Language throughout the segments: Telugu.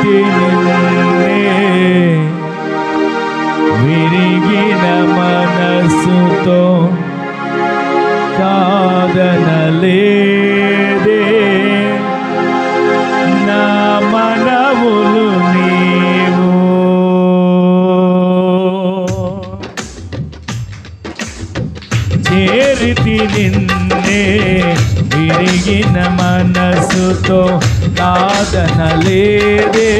చేరితి నిన్నే విరిగిన మనసుతో కాదనలేదే నా మనవులు నీవు. చేరితి నిన్నే విరిగిన మనసుతో కాదనలేదే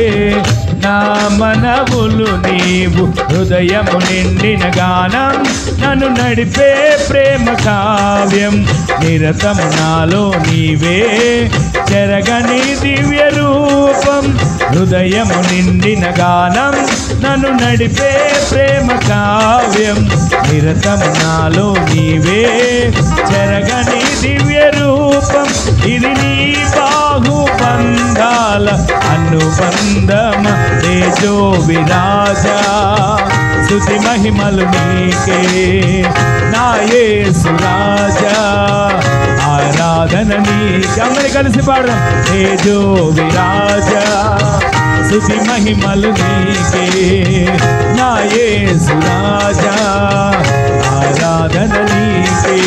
నా మనవులు నీవు. హృదయము నిండిన గానం నన్ను నడిపే ప్రేమ కావ్యం నిరతము నాలో నీవే చెరగని దివ్య రూపం. హృదయము నిండిన గానం నన్ను నడిపే ప్రేమ కావ్యం నిరతము నాలో నీవే చెరగని దివ్య రూపం. ఇది నీ బాహుబంధాల అనుబంధమ తేజో విరాజా. స్తుతి మహిమలు నీకే నా యేసు రాజా. ఆరాధన నీకే. అందరూ కలిసి పాడదాం. తేజో విరాజా స్తుతి మహిమలు నీకే నా యేసు రాజా. ఆరాధన నీకే.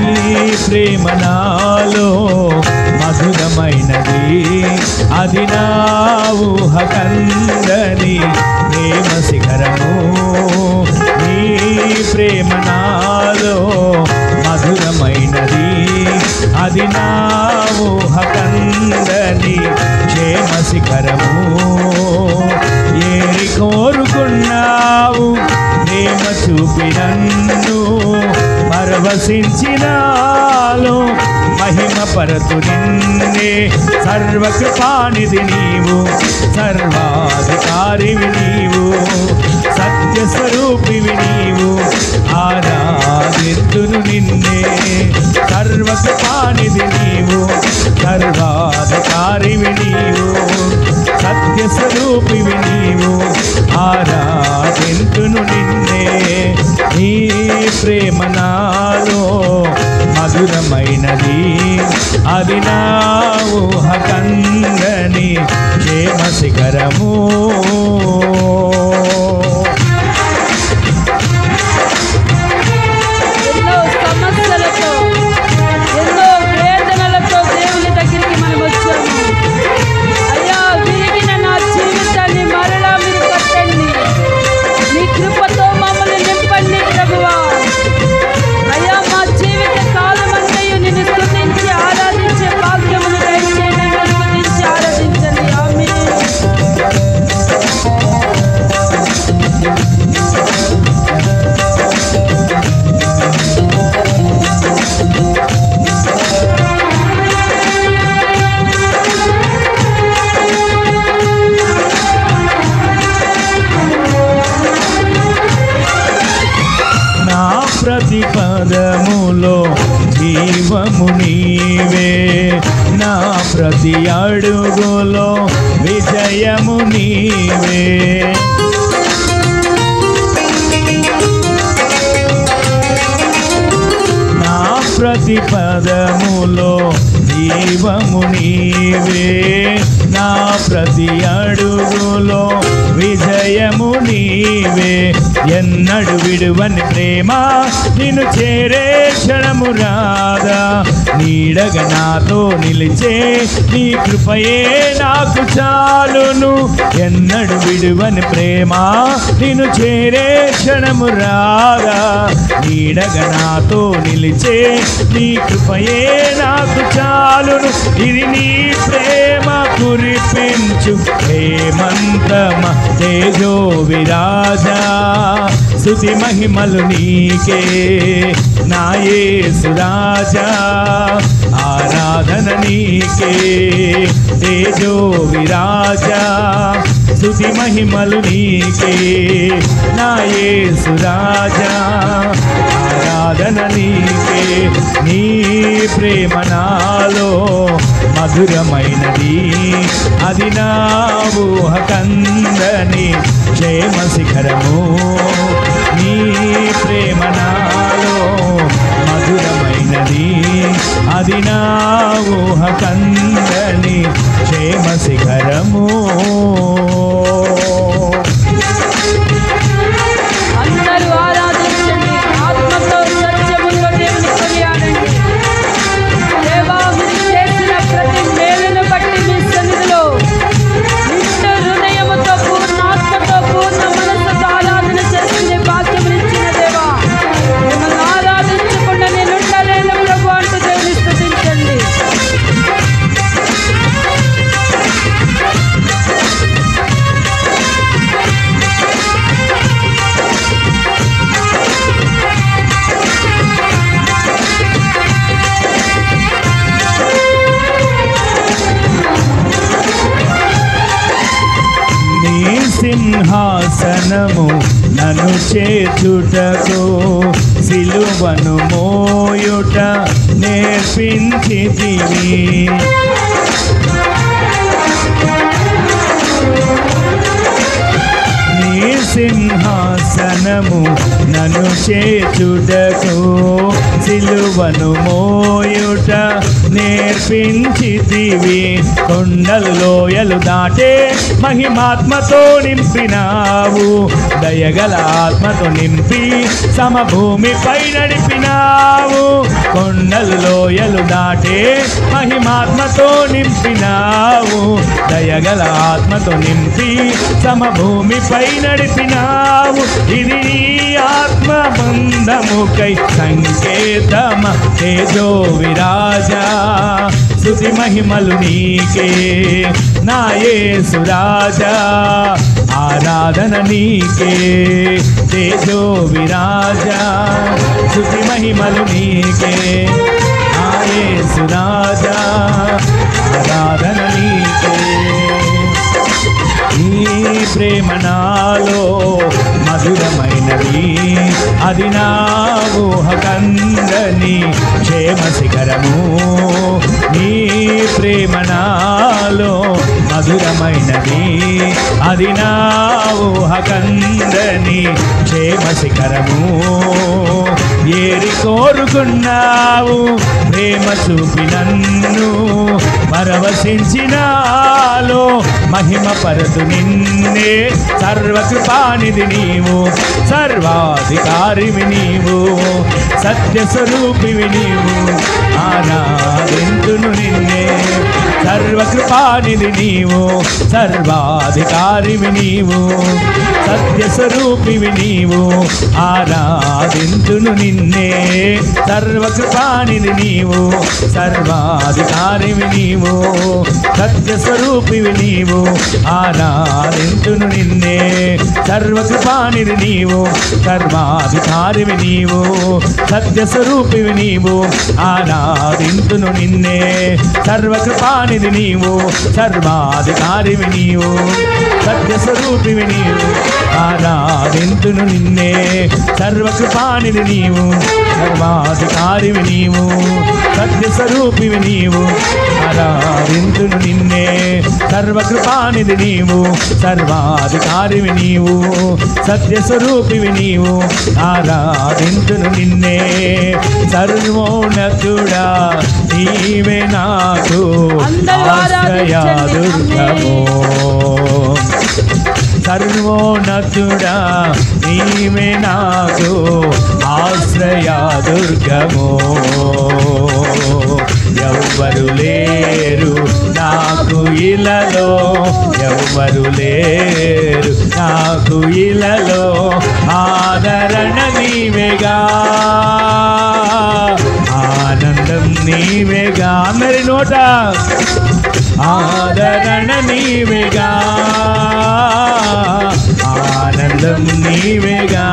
నీ ప్రేమ నాలో మధురమైనది అది నా ఊహకందని ప్రేమ శిఖరము. నీ ప్రేమ నాలో మధురమైనది అది నా ఊహకందని క్షేమ శిఖరము. ఏరి కోరుకున్నావు ప్రేమ చూపి నన్ను పరవశించినాలో మహిమ పరతు నిన్నే. సర్వకృపానిధి నీవు సర్వాధికారివి నీవు సత్య స్వరూపివి నీవు ఆరాధింతును నిన్నే. సర్వకృపానిధి నీవు సర్వాధికారివి నీవు సత్య స్వరూపివి నీవు ఆరాధింతును నిన్నే. నీ ప్రేమ నాలో మధురమైనది అది నా ఊహకందని క్షేమ శిఖరము. ఎన్నో సమస్యలతో ఎన్నో వేదనలతో దేవుని దగ్గరికి మనం వచ్చాము. అయ్యా, విరిగిన నా జీవితాన్ని మరలా మీరు కట్టండి. మీ కృపతో మమ్మల్ని నింపండి ప్రభువా. అయ్యా, మా జీవిత కాలమంతయు నిన్ను స్తుతించి ఆరాధించే భాగ్యమును దయచేయండి. స్తుతించి ఆరాధించండి. ఆమేన్. నా ప్రతి పదములో జీవము నీవే నా ప్రతి అడుగులో విజయము నీవే. నా ప్రతి పదములో జీవము నీవే నా ప్రతి అడుగులో విజయము నీవే. ఎన్నడు విడువని ప్రేమ నిన్ను చేరే క్షణము రాదా. నీడగ నాతో నిలిచే నీ కృపయే నాకు చాలును. ఎన్నడు విడువని ప్రేమ నిన్ను చేరే క్షణము రాదా. నీడగ నాతో నిలిచే నీ కృపయే నాకు చాలును. ఇది నీ ప్రేమ కురిపించు హేమంతమ తేజో విరాజా. స్తుతి మహిమలు నీకే నా యేసు రాజా. ఆరాధన నీకే తేజో విరాజా. స్తుతి మహిమలు నీకే నా యేసు రాజా. ఆరాధన నీకే. నీ ప్రేమ నాలో మధురమైనది అది నా ఊహకందని క్షేమ శిఖరము. నీ ప్రేమ నాలో మధురమైనది అది నా ఊహకందని క్షేమ సింహాసనము నన్ను చేర్చుటకు సిలువను మోయుట నేర్పించితివి. నీ సింహాసనము నన్ను చేర్చుటకు సిలువను మోయుట నేర్పించితివి. కొండలు లోయలు దాటే మహిమాత్మతో నింపినావు, దయగల ఆత్మతో నింపి సమభూమిపై నడిపినావు. కొండలు లోయలు దాటే మహిమాత్మతో నింపినావు, దయగల ఆత్మతో నింపి సమభూమిపై నడిపినావు. ఇది నీ ఆత్మ బంధముకై సంకేతమ తేజో విరాజా. స్తుతి మహిమలు నీకే నా యేసు రాజా, ఆరాధన నీకే తేజో విరాజా. స్తుతి మహిమలు నీకే నా యేసు రాజా, ఆరాధన నీకే. నీ ప్రేమ నాలో మధురమైనది, అది నా ఊహకందని క్షేమ శిఖరము. నీ ప్రేమ నాలో మధురమైనది, అది నా ఊహకందని క్షేమ శిఖరము. ఏరి కోరుకున్నావు ప్రేమ చూపి నన్ను, పరవశించినాలో మహిమ పరతు నిన్నే. సర్వకృపానిధి నీవు, సర్వాధికారివి నీవు, సత్యస్వరూపివి నీవు, ఆరాధింతును నిన్నే. సర్వకృపానిధి నీవు, సర్వాధికారివి నీవు, సత్యస్వరూపివి నీవు, ఆరాధింతును నిన్నే. సర్వకృపానిధి నీవు, సర్వాధికారివి నీవు, సత్యస్వరూపివి నీవు, ఆరాధింతును నిన్నే. సర్వకృపానిధి నీవు, సర్వాధికారివి నీవు, సత్యస్వరూపివి నీవు, ఆరాధింతును నిన్నే. సర్వకృపానిధి నీవు, సర్వాధికారివి నీవు, సత్యస్వరూపివి నీవు, ఆరాధింతును నిన్నే. సర్వకృపానిధి నీవు, సర్వాధికారివి నీవు, సత్యస్వరూపివి నీవు, ఆరాధింతును నిన్నే. సర్వకృపానిధి నీవు, సర్వాధికారివి నీవు, సత్యస్వరూపివి నీవు, ఆరాధింతును నిన్నే. సర్వోన్నతుడా నీవే నాకు ఆశ్రయ దుర్గము. సర్వోన్నతుడా నీవే నాకు ఆశ్రయ దుర్గము. ఎవ్వరు లేరు నాకు ఇలలో, ఎవ్వరు లేరు నాకు ఇలలో, ఆదరణ నీవేగా, ఆనందం నీవేగా. అందరి నోట ఆదరణ నీవేగా, ఆనందం నీవేగా,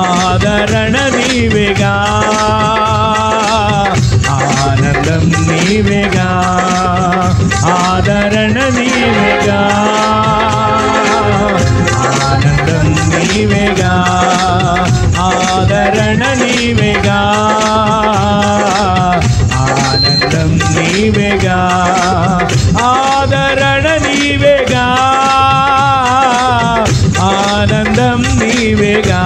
ఆదరణ నీవేగా, ఆనందం నీవేగా, ఆదరణ నీవేగా, ఆనందం నీవేగా, ఆదరణ నీవేగా, ఆనందం నీవేగా, ఆదరణ నీవేగా, ఆనందం నీవేగా,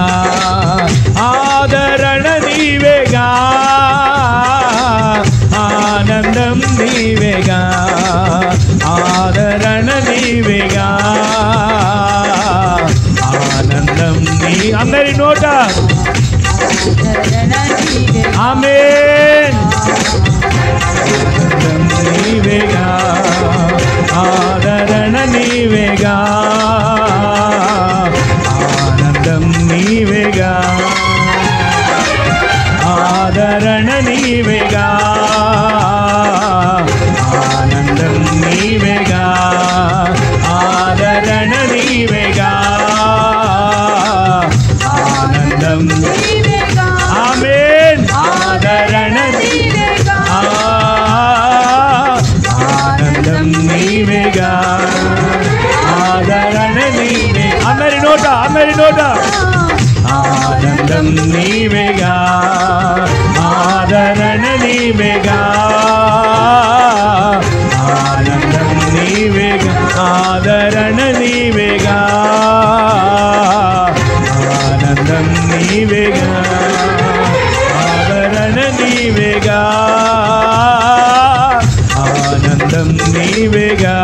ఆదరణ నీవేగా, ఆనందం నీవేగా, ఆదరణ నీవేగా, ఆనందం నీ. అందరి నోట ఆమేన్. ఆనందం నీవేగా, ఆదరణ నీవేగా, ఆనందం నీవేగా, ఆదరణ నీవేగా, ఆనందం నీవేగా, ఆదరణ నీవేగా, ఆనందం. ఆమేన్. ఆదరణ ఆనందం నీవేగా, ఆదరణ నీ నోట ఆనందం నీవేగా, ఆదరణ నీవేగా, ఆనందం నీవేగా, ఆదరణ నీవేగా, ఆనందం నీవేగా, ఆదరణ నీవేగా, ఆనందం నీవేగా,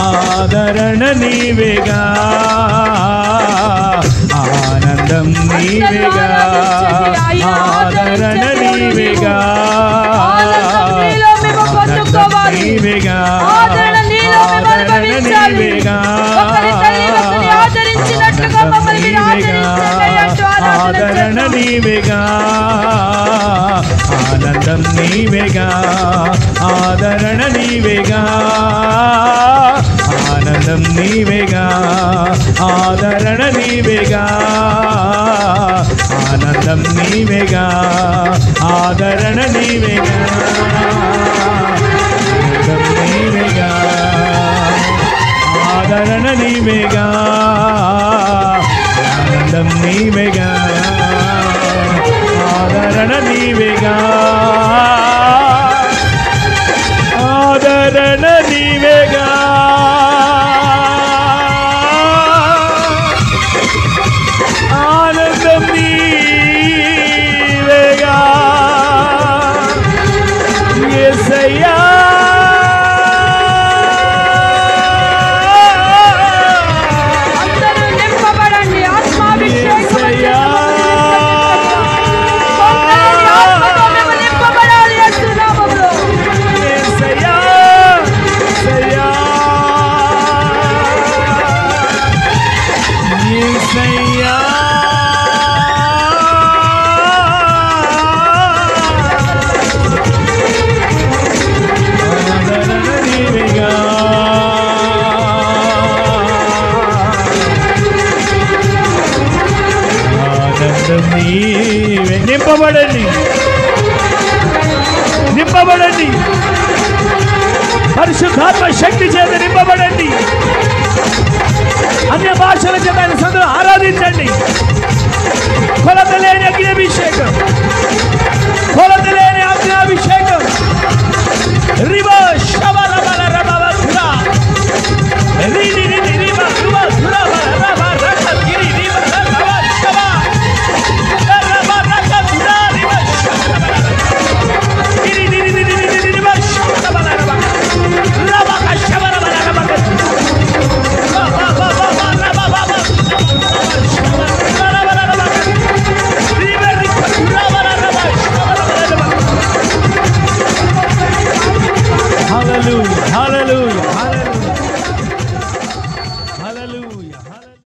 ఆదరణ నీవేగా, ఆనందం నీవేగా, ఆదరణ నీవేగా, నీవేగా, ఆదరణ నీవేగా, ఆదరణ నీవేగా, ఆనందం నీవేగా, ఆదరణ నీవేగా, ఆనందం నీవేగా, ఆదరణ నీవేగా, ఆనందం నీవేగా, ఆదరణ నీవేగా, ఆనందం నీవేగా, ఆదరణ నీవేగా, ఆనందం నీవేగా, ఆదరణ నీవేగా, ఆదరణ నీవేగా, ఆనందం నీవేగా, యేసయ్యా నింపబడండి, నింపబడండి, పరిశుద్ధాత్మ శక్తి చేత నింపబడండి, అన్య భాషల చేత ఆయన సందులో ఆరాధించండి. కొలత లేని అగ్నిభిషేకం, కొలత లేని అగ్నిభిషేకం. రివా శబల బల రబవ ధురా రిని రిని రివా రువా ధురా బల రబ రక గిరి రివా రబవ శబా రబ రక ధురా రివా శబల గిరి రిని రిని రిని రివా శబల రబ రబ క శబల బల రబ క బా బా బా బా రబ బా బా శబల రబ రబ రివా రిక ధురా బల రబ శబల బల రబ. Hallelujah, hallelujah, hallelujah.